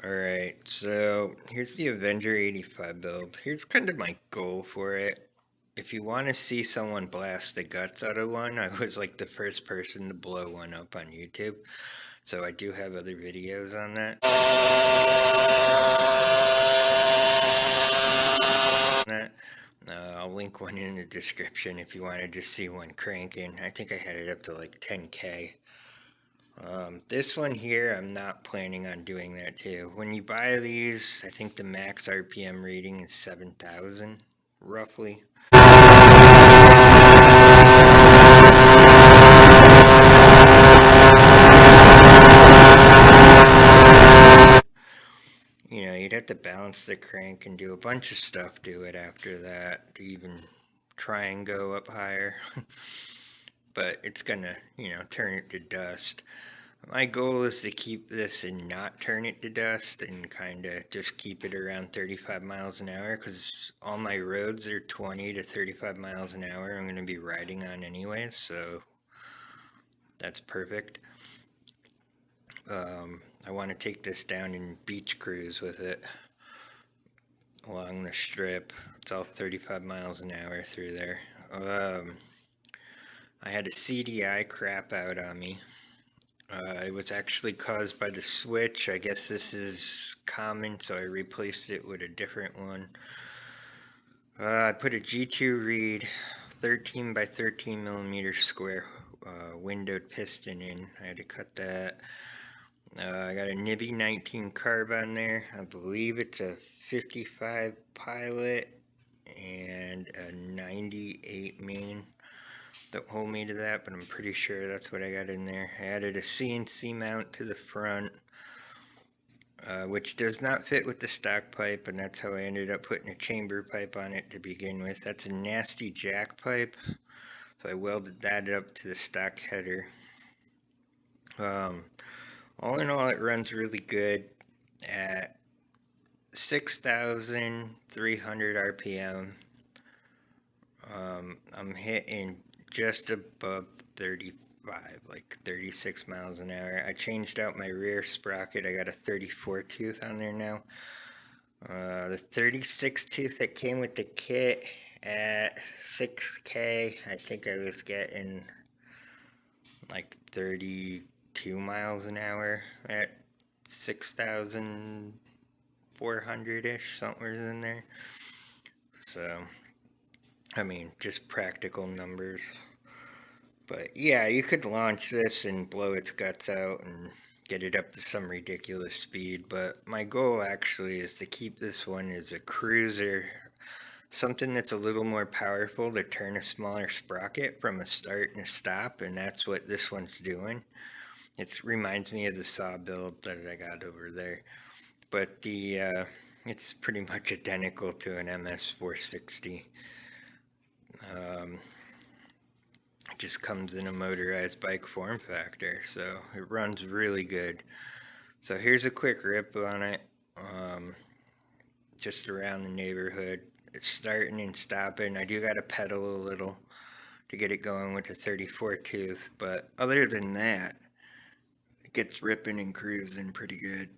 Alright, so here's the Avenger 85 build. Here's kind of my goal for it. If you want to see someone blast the guts out of one, I was like the first person to blow one up on YouTube. So I do have other videos on that. I'll link one in the description if you want to just see one cranking. I think I had it up to like 10K. This one here, I'm not planning on doing that too. When you buy these, I think the max RPM rating is 7,000, roughly. You know, you'd have to balance the crank and do a bunch of stuff to it after that to even try and go up higher. But it's gonna, you know, turn it to dust. My goal is to keep this and not turn it to dust and kind of just keep it around 35 miles an hour because all my roads are 20 to 35 miles an hour I'm going to be riding on anyways, so that's perfect. I want to take this down and beach cruise with it along the strip. It's all 35 miles an hour through there. I had a CDI crap out on me. It was actually caused by the switch. I guess this is common, so I replaced it with a different one. I put a G2 reed 13 by 13 millimeter square windowed piston in. I had to cut that. I got a Nibby 19 carb on there. I believe it's a 55 Pilot and a 98 main. Don't hold me to that, but I'm pretty sure that's what I got in there. I added a CNC mount to the front, which does not fit with the stock pipe, and that's how I ended up putting a chamber pipe on it to begin with. That's a nasty jack pipe, so I welded that up to the stock header. All in all, it runs really good at 6,300 RPM. I'm hitting just above 35, like 36 miles an hour. I changed out my rear sprocket. I got a 34 tooth on there now. The 36 tooth that came with the kit at 6K, I think I was getting like 32 miles an hour at 6,400-ish, somewhere in there. So, I mean, just practical numbers. But yeah, you could launch this and blow its guts out and get it up to some ridiculous speed. But my goal actually is to keep this one as a cruiser. Something that's a little more powerful to turn a smaller sprocket from a start and a stop. And that's what this one's doing. It reminds me of the saw build that I got over there. But it's pretty much identical to an MS460. It just comes in a motorized bike form factor, so it runs really good. So here's a quick rip on it, just around the neighborhood. It's starting and stopping. I do got to pedal a little to get it going with the 34 tooth, but other than that, it gets ripping and cruising pretty good.